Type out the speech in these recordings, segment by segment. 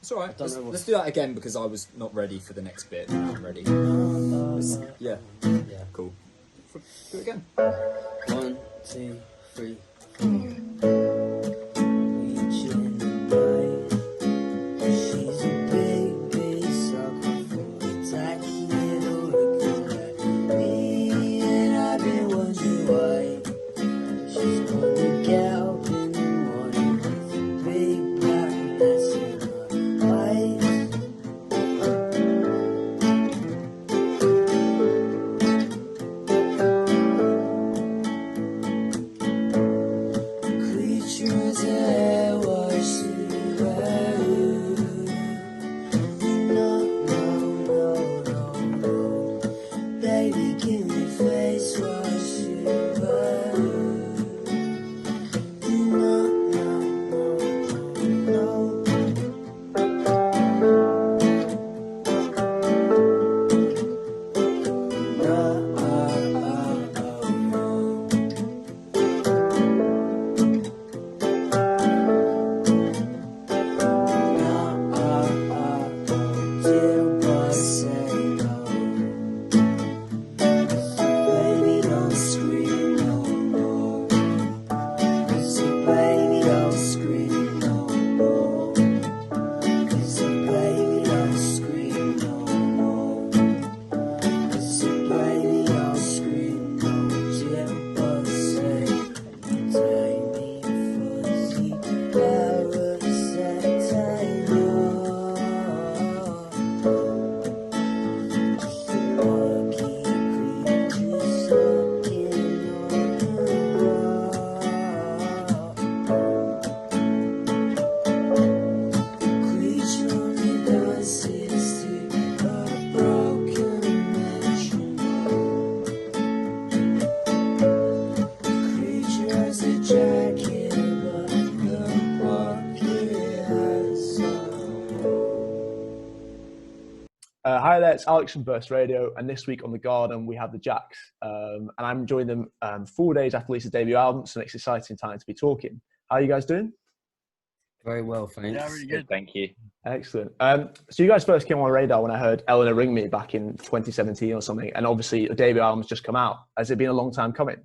It's all right. Let's do what. that again because I was not ready for the next bit. Now I'm ready. Yeah. Yeah. Cool. Do it again. 1, 2, 3, 4. Reaching the night. She's a big, big sucker for a tacky little looking like me, and I've been wondering why. She's gonna get up in the morning with a big black mess in her eyes. Creatures air washing away. No, no, no, no, no. Baby, give me face washing away. No, no, no, no, dear boy, say no. Baby, don't scream no more. So baby, don't scream no more. So baby, don't scream no more. So baby, don't scream no more. Dear boy, say tiny fuzzy parasite, I know. Lucky creatures sucking on the creature only dances to a broken metronome. Creature has a jacket, but the pocket has Hi there, it's Alex from Burst Radio, and this week on The Garden we have the Jacques, and I'm joining them 4 days after Lisa's debut album, so it's an exciting time to be talking. How are you guys doing? very well, thanks. Yeah, really good. Thank you. Excellent. So you guys first came on radar when I heard Eleanor Ring Me back in 2017 or something, and obviously your debut album's just come out. Has it been a long time coming?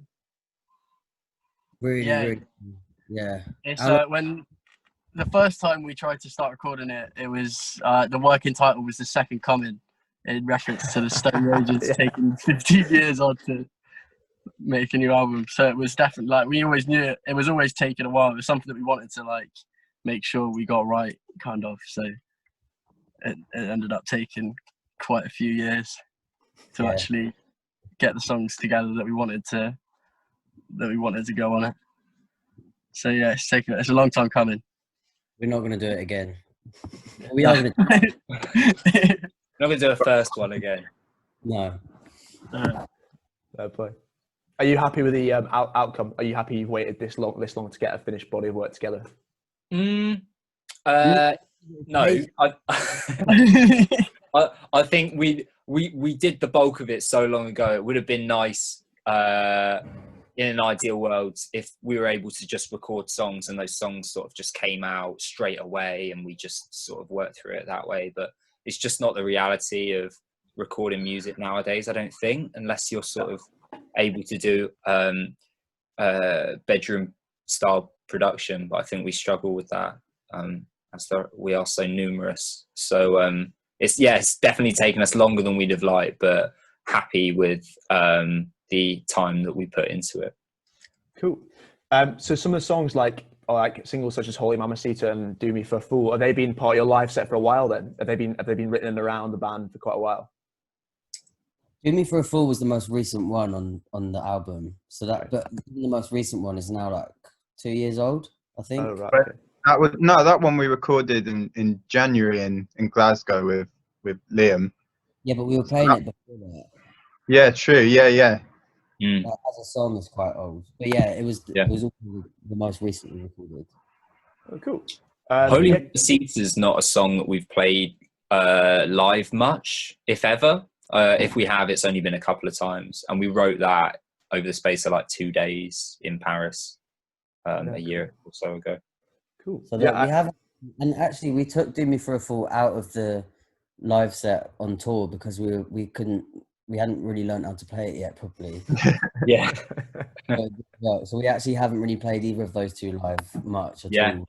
Really, Yeah. really, yeah. It's Alan- when the first time we tried to start recording it, it was the working title was The Second Coming, in reference to the Stone Roses Yeah. taking 15 years on to make a new album. So it was definitely like we always knew it was always taking a while. It was something that we wanted to like make sure we got right, kind of. So it ended up taking quite a few years to Yeah. actually get the songs together that we wanted to go on it. So yeah, it's a long time coming. We're not going to do it again. We are going to. Not going to do a first one again. No. Fair play. Are you happy with the outcome? Are you happy you've waited this long to get a finished body of work together? No, I think we did the bulk of it so long ago. It would have been nice in an ideal world if we were able to just record songs and those songs sort of just came out straight away and we just sort of worked through it that way. But it's just not the reality of recording music nowadays, I don't think, unless you're sort of able to do bedroom style production. But I think we struggle with that as we are so numerous. So it's definitely taken us longer than we'd have liked, but happy with the time that we put into it. Cool. So some of the songs like singles such as Holy Mamacita and Do Me for a Fool, have they been part of your live set for a while then? Have they been written around the band for quite a while? Do Me for a Fool was the most recent one on the album. So that, Right. but the most recent one is now like 2 years old, I think. Oh, right. Right. Okay. That one we recorded in January in Glasgow with Liam. Yeah, but we were playing it before that. Yeah, true. Yeah. Mm. Like, as a song, it's quite old. But yeah, it was Yeah. it was also the most recently recorded. Oh, cool. Holy yeah. Mamacita is not a song that we've played live much, if ever. If we have, it's only been a couple of times, and we wrote that over the space of like 2 days in Paris a year or so ago. Cool. So Yeah, we have And actually, we took "Do Me for a Fool" out of the live set on tour because we hadn't really learned how to play it yet properly. Yeah. So we actually haven't really played either of those two live much at Yeah. all.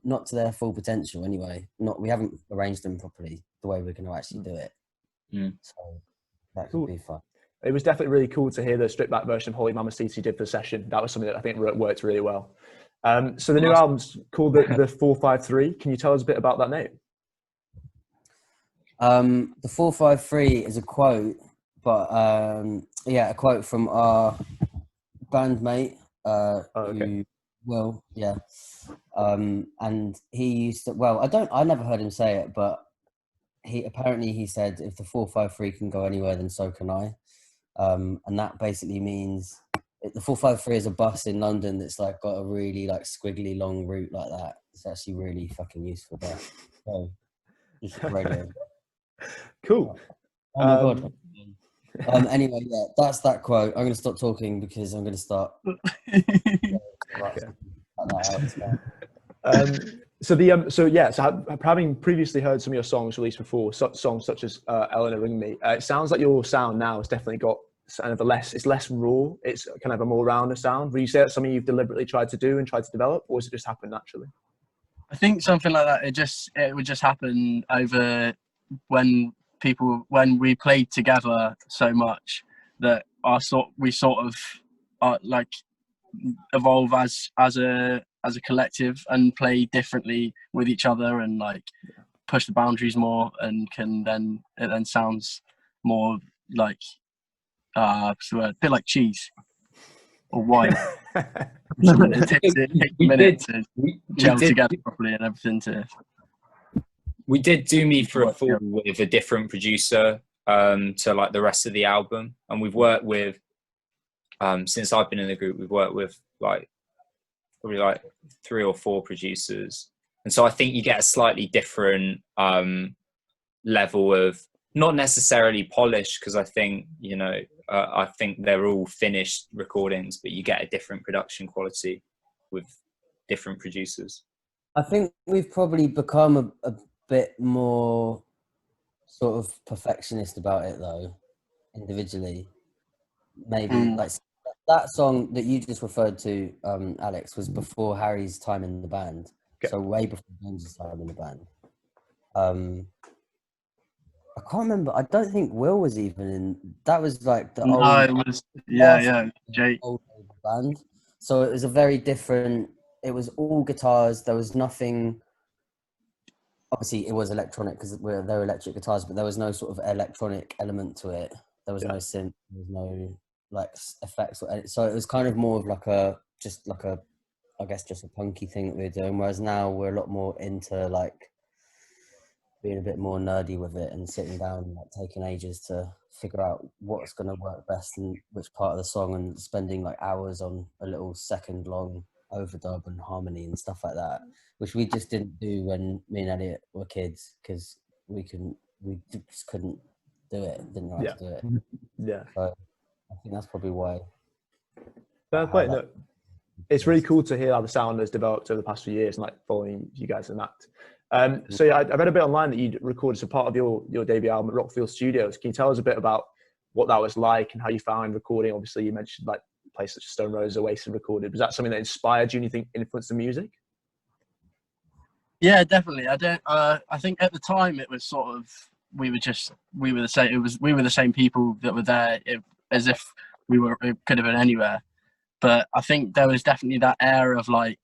Not to their full potential anyway. We haven't arranged them properly the way we're going to actually do it. Mm. So that could Cool. be fun. It was definitely really cool to hear the stripped back version of Holy Mama City did for the session. That was something that I think worked really well. So the new album's called the 453. Can you tell us a bit about that name? The 453 is a quote, but a quote from our bandmate, Okay. Will, yeah. And he used to, I never heard him say it, but he said, if the 453 can go anywhere, then so can I. And that basically means the 453 is a bus in London that's like got a really like squiggly long route like that. It's actually really fucking useful there. So just radio. Cool. Oh my god. Anyway, yeah, that's that quote. I'm gonna stop talking because I'm gonna start. So having previously heard some of your songs released before, songs such as Eleanor Ring Me, it sounds like your sound now has definitely got kind of it's less raw. It's kind of a more rounder sound. Would you say that's something you've deliberately tried to do and tried to develop, or has it just happened naturally? I think something like that. It would just happen over when we played together so much that we sort of like evolve as a collective and play differently with each other and like push the boundaries more, and it then sounds more like a bit like cheese or wine. It takes a minute to gel together properly and everything. We did "Do Me for a Fool" with a different producer to like the rest of the album, and we've worked with since I've been in the group, we've worked with like probably like 3 or 4 producers, and so I think you get a slightly different level of, not necessarily polish, because I think I think they're all finished recordings, but you get a different production quality with different producers. I think we've probably become a bit more sort of perfectionist about it though, individually. Maybe like that song that you just referred to, Alex, was before Harry's time in the band. Okay. So way before James's time in the band. I can't remember. I don't think Will was even in. That was like the old. No, it was Jake old band. So it was a very different. It was all guitars. There was nothing. Obviously, it was electronic because they're electric guitars, but there was no sort of electronic element to it. There was no synth. There was no like effects. So it was kind of more of like I guess just a punky thing that we were doing. Whereas now we're a lot more into like being a bit more nerdy with it and sitting down and like taking ages to figure out what's going to work best in which part of the song, and spending like hours on a little second long overdub and harmony and stuff like that, which we just didn't do when me and Elliot were kids because we just couldn't do it, didn't know how to do it. Yeah. So I think that's probably why. Fair play. No, it's really cool to hear how the sound has developed over the past few years and like following you guys in that. So yeah, I read a bit online that you recorded as a part of your debut album at Rockfield Studios. Can you tell us a bit about what that was like and how you found recording? Obviously, you mentioned like places such as Stone Roses, Oasis recorded. Was that something that inspired you and you think influenced the music? Yeah, definitely. I think at the time it was sort of we were the same. We were the same people that were there, as if it could have been anywhere. But I think there was definitely that air of like,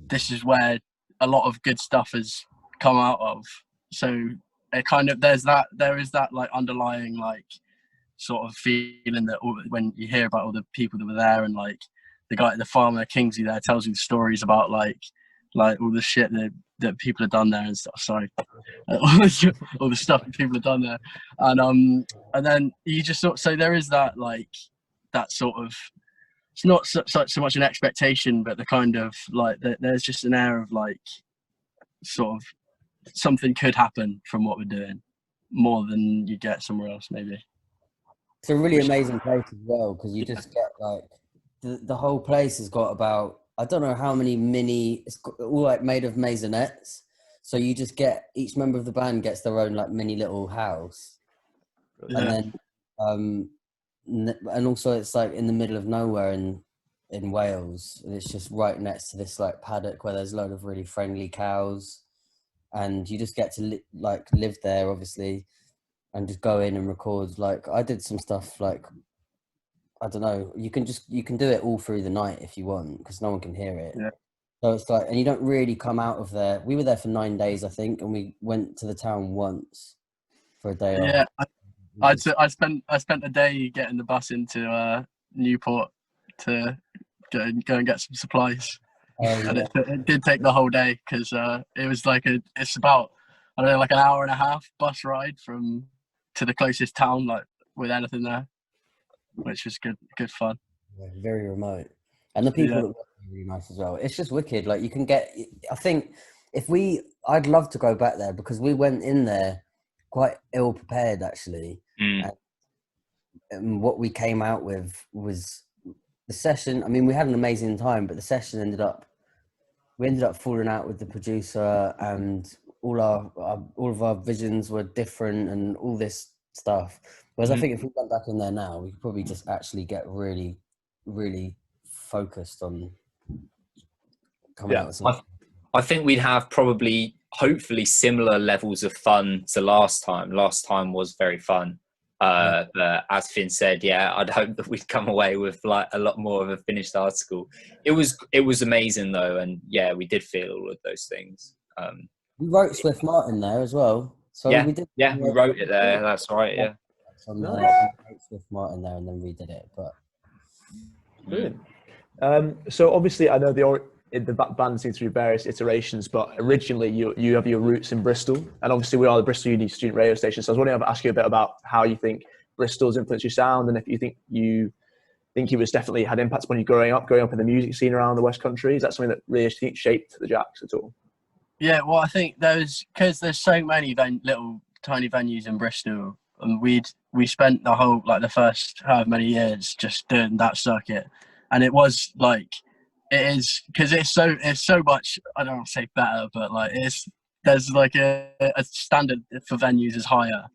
this is where a lot of good stuff has come out of. So it kind of there is that like underlying like sort of feeling that when you hear about all the people that were there, and like the farmer Kingsley there tells you the stories about like all the shit that people have done there and stuff. Sorry, all the stuff that people have done there, and then you just so there is that like that sort of. It's not so much an expectation, but the kind of like there's just an air of like sort of something could happen from what we're doing more than you get somewhere else maybe. It's a really amazing place as well because you just get like the whole place has got about I don't know how many mini. It's all like made of maisonettes. So you just get each member of the band gets their own like mini little house, Yeah. and then and also it's like in the middle of nowhere in Wales, and it's just right next to this like paddock where there's a load of really friendly cows, and you just get to live there, obviously, and just go in and record. Like I did some stuff like, I don't know, you can do it all through the night if you want, because no one can hear it. Yeah. So it's like, and you don't really come out of there. We were there for 9 days, I think, and we went to the town once for a day Yeah, off. I spent a day getting the bus into Newport to go and get some supplies, and Yeah. it did take the whole day because it was like it's about, I don't know, like an hour and a half bus ride to the closest town, like with anything there, which was good fun. Very remote, and the people Yeah. that work are really nice as well. It's just wicked. Like you can get, I think I'd love to go back there, because we went in there quite ill prepared actually. And what we came out with was the session. I mean, we had an amazing time, but the session we ended up falling out with the producer, and all of our visions were different and all this stuff. Whereas I think if we went back in there now, we could probably just actually get really, really focused on coming out with something. I think we'd have probably, hopefully, similar levels of fun to last time. Last time was very fun. But as Finn said, yeah, I'd hope that we'd come away with like a lot more of a finished article. It was amazing though, and yeah, we did feel all of those things. We wrote Swift Martin there as well. So yeah, we did. yeah, we wrote it there. That's right. Yeah. We wrote Swift Martin there and then redid it. But Brilliant. So obviously, I know the band seems through various iterations, but originally you have your roots in Bristol, and obviously we are the Bristol Uni student radio station. So I was wondering to ask you a bit about how you think Bristol's influenced your sound, and if you think it was definitely had impacts on you growing up in the music scene around the West Country. Is that something that really shaped the Jacques at all? Yeah, well, I think because there's so many little tiny venues in Bristol, and we spent the first however many years just doing that circuit, and it was like, it is, because it's so much, I don't want to say better, but like there's like a standard for venues is higher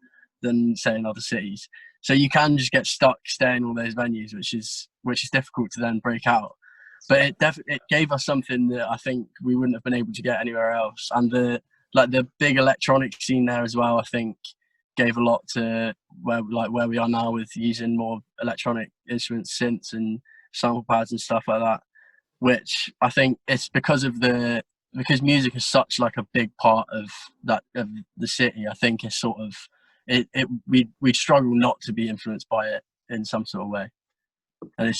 than say in other cities, so you can just get stuck staying in all those venues, which is difficult to then break out. But it gave us something that I think we wouldn't have been able to get anywhere else, and the big electronic scene there as well, I think gave a lot to where we are now, with using more electronic instruments, synths and sample pads and stuff like that, which I think it's because music is such like a big part of the city. I think it's sort of we'd struggle not to be influenced by it in some sort of way. And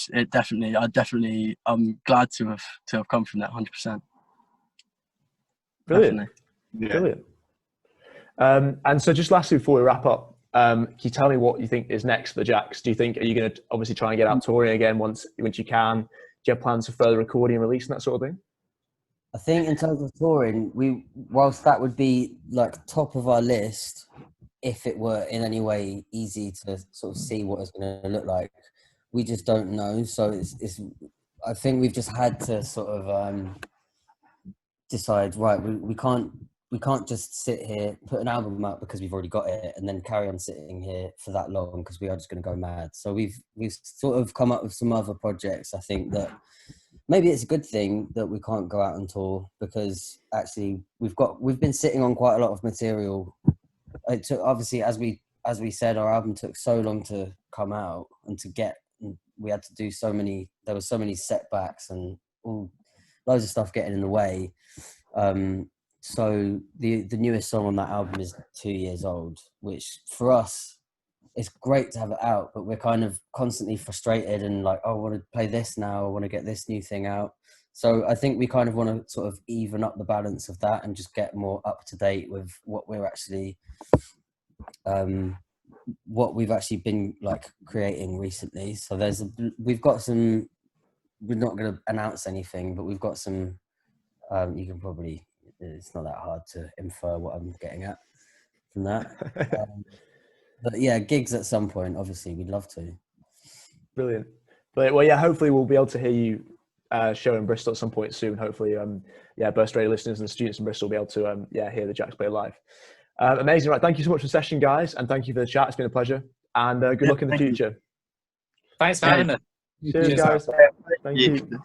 I'm glad to have come from that 100%. Brilliant. Yeah. Brilliant. And so just lastly, before we wrap up, can you tell me what you think is next for the Jacques? Do you think, are you going to obviously try and get out touring again once you can? Do you have plans for further recording and releasing, that sort of thing? I think in terms of touring, whilst that would be like top of our list, if it were in any way easy to sort of see what it's going to look like, we just don't know. So it's I think we've just had to sort of decide, right, we can't just sit here, put an album out because we've already got it, and then carry on sitting here for that long, because we are just going to go mad. So we've sort of come up with some other projects. I think that maybe it's a good thing that we can't go out on tour, because actually we've been sitting on quite a lot of material. It took, obviously, as we said, our album took so long to come out and to get. We had to do there were so many setbacks and loads of stuff getting in the way. So the newest song on that album is 2 years old, which for us, it's great to have it out, but we're kind of constantly frustrated and like, oh, I want to play this now, I want to get this new thing out. So I think we kind of want to sort of even up the balance of that and just get more up to date with what we're actually what we've actually been like creating recently. So we've got some, we're not going to announce anything, but we've got some, you can probably, it's not that hard to infer what I'm getting at from that. But yeah, gigs at some point, obviously we'd love to. Brilliant. But well, yeah, hopefully we'll be able to hear you show in Bristol at some point soon. Hopefully, Burst Radio listeners and students in Bristol will be able to hear the Jacques play live. Amazing, right? Thank you so much for the session, guys, and thank you for the chat. It's been a pleasure, and good luck in the thank you. future. Thanks for having us. Cheers, guys. Thank Yeah. you.